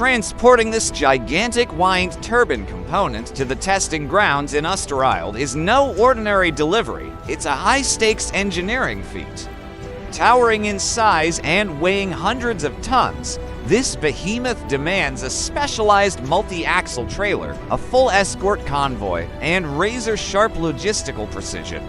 Transporting this gigantic wind turbine component to the testing grounds in Oosterhout is no ordinary delivery. It's a high-stakes engineering feat. Towering in size and weighing hundreds of tons, this behemoth demands a specialized multi-axle trailer, a full escort convoy, and razor-sharp logistical precision.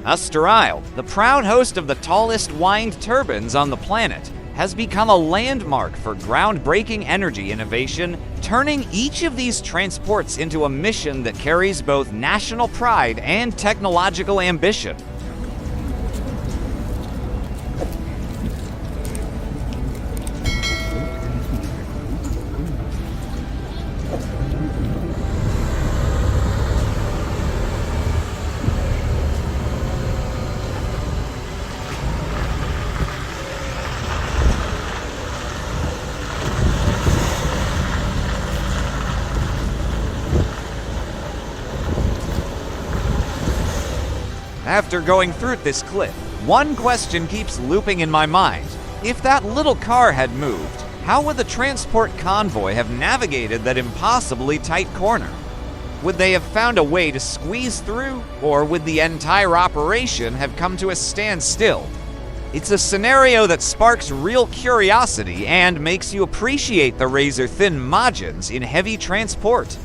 Oosterhout, the proud host of the tallest wind turbines on the planet, has become a landmark for groundbreaking energy innovation, turning each of these transports into a mission that carries both national pride and technological ambition. After going through this clip, one question keeps looping in my mind. If that little car had moved, how would the transport convoy have navigated that impossibly tight corner? Would they have found a way to squeeze through, or would the entire operation have come to a standstill? It's a scenario that sparks real curiosity and makes you appreciate the razor-thin margins in heavy transport.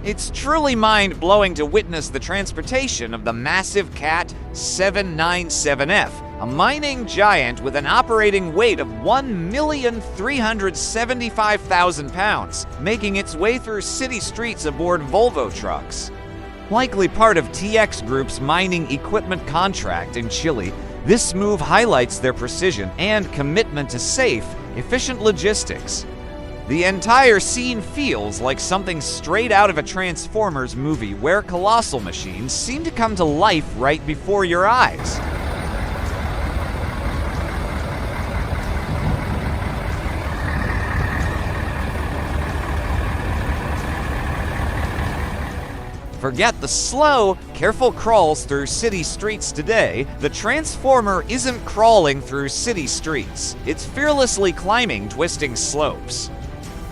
It's truly mind-blowing to witness the transportation of the massive Cat 797F, a mining giant with an operating weight of 1,375,000 pounds, making its way through city streets aboard Volvo trucks. Likely part of TX Group's mining equipment contract in Chile, this move highlights their precision and commitment to safe, efficient logistics. The entire scene feels like something straight out of a Transformers movie where colossal machines seem to come to life right before your eyes. Forget the slow, careful crawls through city streets today. The Transformer isn't crawling through city streets. It's fearlessly climbing twisting slopes.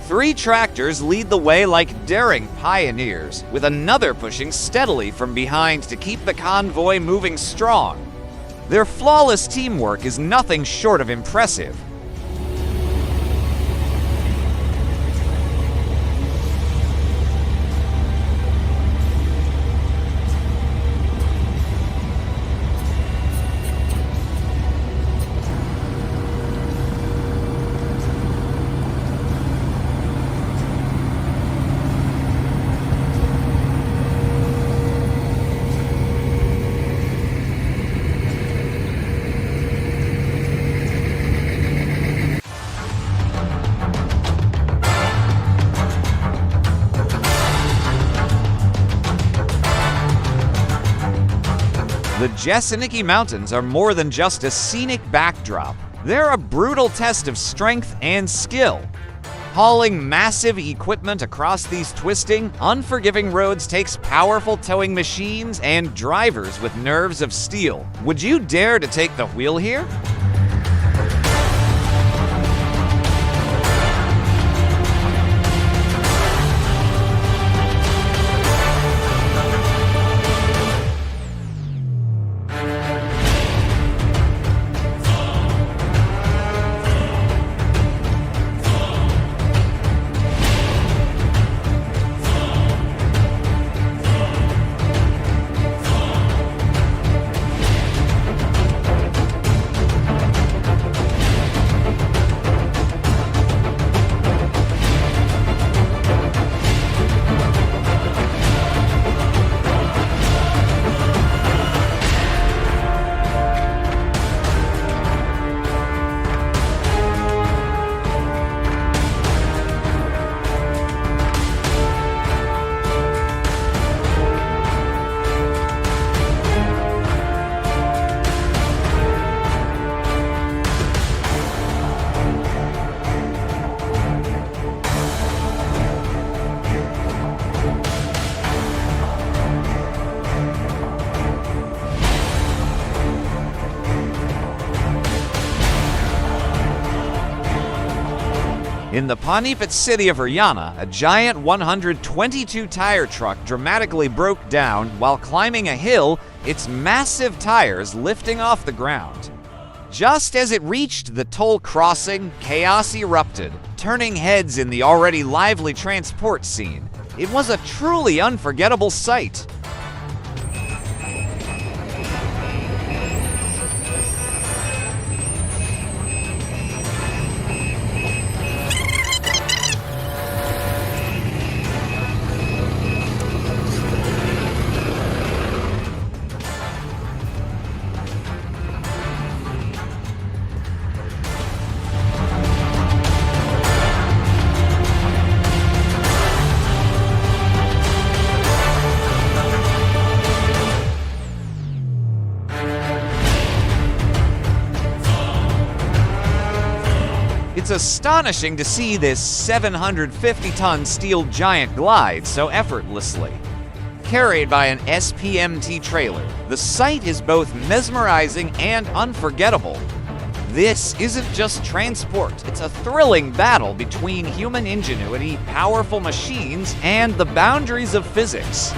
3 tractors lead the way like daring pioneers, with another pushing steadily from behind to keep the convoy moving strong. Their flawless teamwork is nothing short of impressive. The Jeseniki Mountains are more than just a scenic backdrop. They're a brutal test of strength and skill. Hauling massive equipment across these twisting, unforgiving roads takes powerful towing machines and drivers with nerves of steel. Would you dare to take the wheel here? In the Panipat city of Haryana, a giant 122-tire truck dramatically broke down while climbing a hill, its massive tires lifting off the ground. Just as it reached the toll crossing, chaos erupted, turning heads in the already lively transport scene. It was a truly unforgettable sight. It's astonishing to see this 750-ton steel giant glide so effortlessly. Carried by an SPMT trailer, the sight is both mesmerizing and unforgettable. This isn't just transport, it's a thrilling battle between human ingenuity, powerful machines, and the boundaries of physics.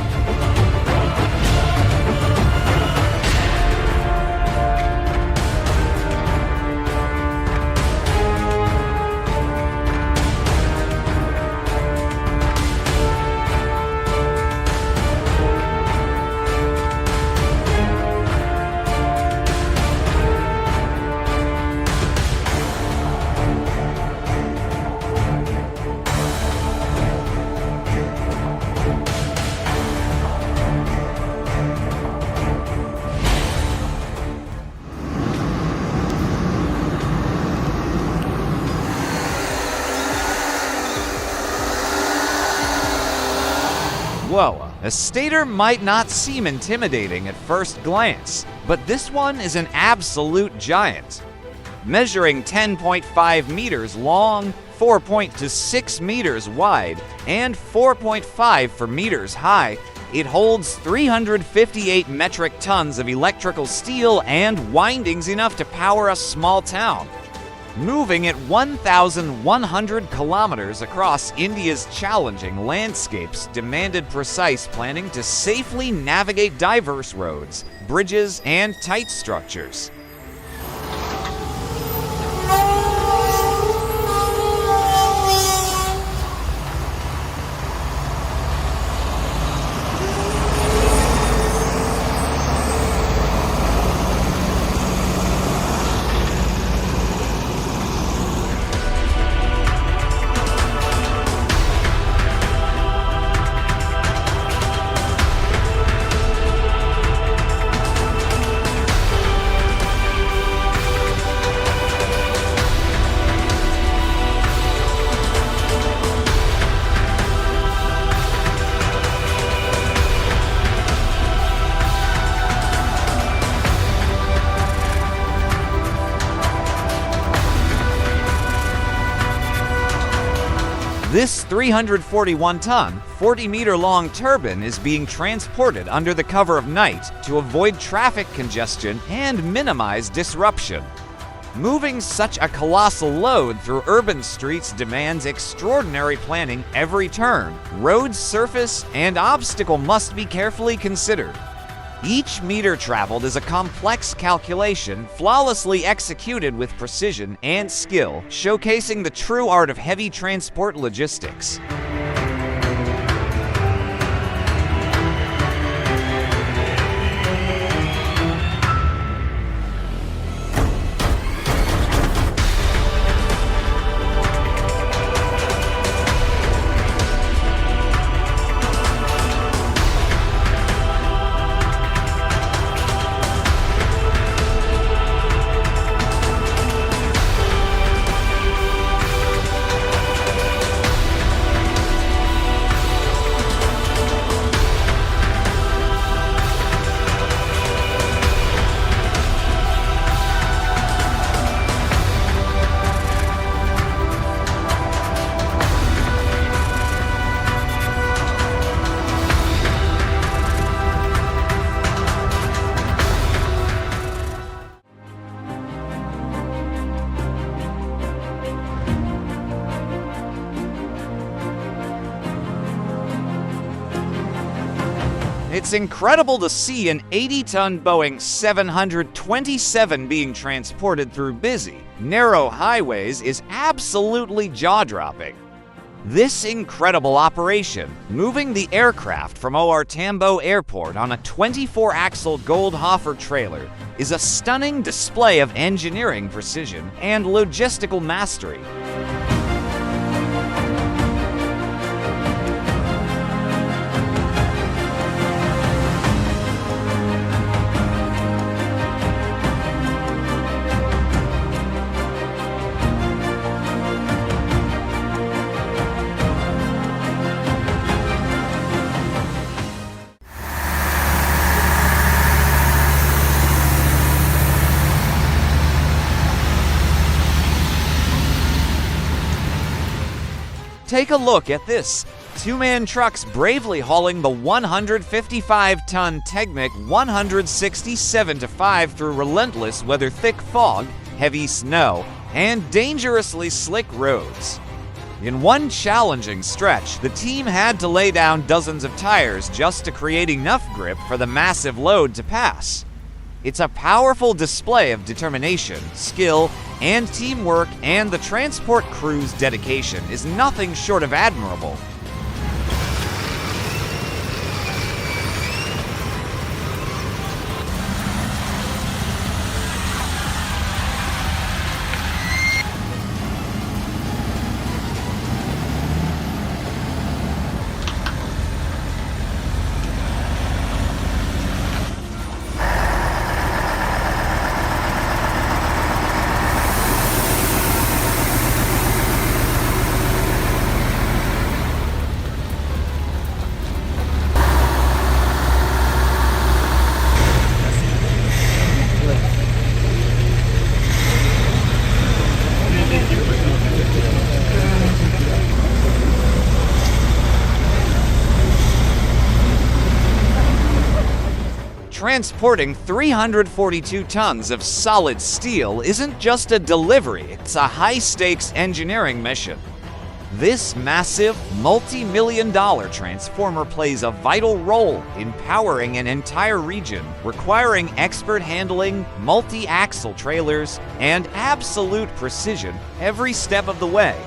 Whoa, a stator might not seem intimidating at first glance, but this one is an absolute giant. Measuring 10.5 meters long, 4.6 meters wide, and 4.5 meters high, it holds 358 metric tons of electrical steel and windings enough to power a small town. Moving at 1,100 kilometers across India's challenging landscapes demanded precise planning to safely navigate diverse roads, bridges, and tight structures. This 341-ton, 40-meter-long turbine is being transported under the cover of night to avoid traffic congestion and minimize disruption. Moving such a colossal load through urban streets demands extraordinary planning every turn. Road surface and obstacle must be carefully considered. Each meter traveled is a complex calculation, flawlessly executed with precision and skill, showcasing the true art of heavy transport logistics. It's incredible to see an 80-ton Boeing 727 being transported through busy, narrow highways is absolutely jaw-dropping. This incredible operation, moving the aircraft from OR Tambo Airport on a 24-axle Goldhofer trailer, is a stunning display of engineering precision and logistical mastery. Take a look at this. Two-man trucks bravely hauling the 155-ton Technic 167-5 through relentless weather, thick fog, heavy snow, and dangerously slick roads. In one challenging stretch, the team had to lay down dozens of tires just to create enough grip for the massive load to pass. It's a powerful display of determination, skill, and teamwork, and the transport crew's dedication is nothing short of admirable. Transporting 342 tons of solid steel isn't just a delivery, it's a high-stakes engineering mission. This massive, multi-million-dollar transformer plays a vital role in powering an entire region, requiring expert handling, multi-axle trailers, and absolute precision every step of the way.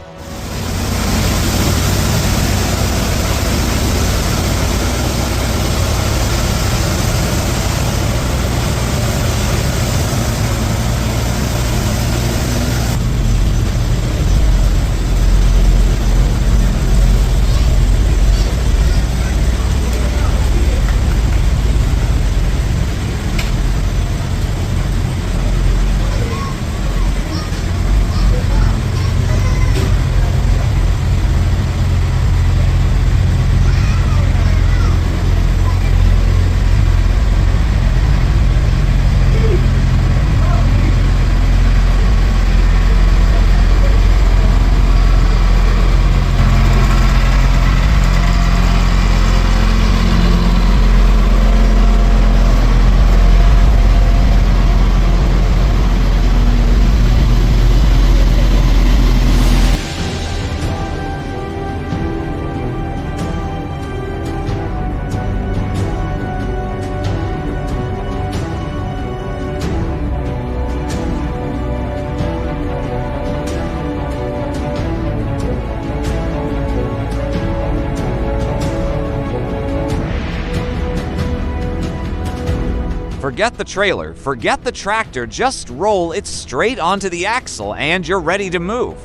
Forget the trailer, forget the tractor, just roll it straight onto the axle and you're ready to move.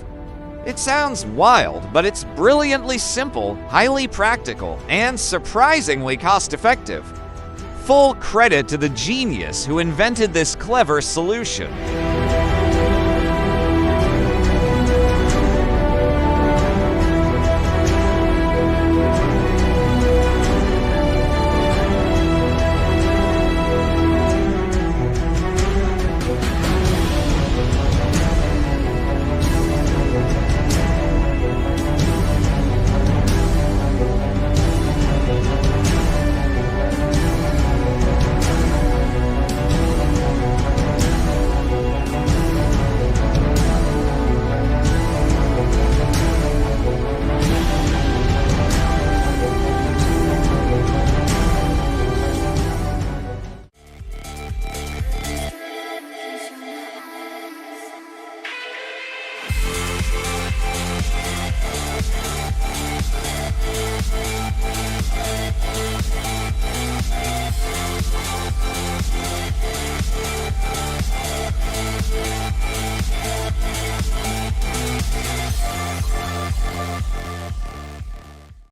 It sounds wild, but it's brilliantly simple, highly practical, and surprisingly cost-effective. Full credit to the genius who invented this clever solution.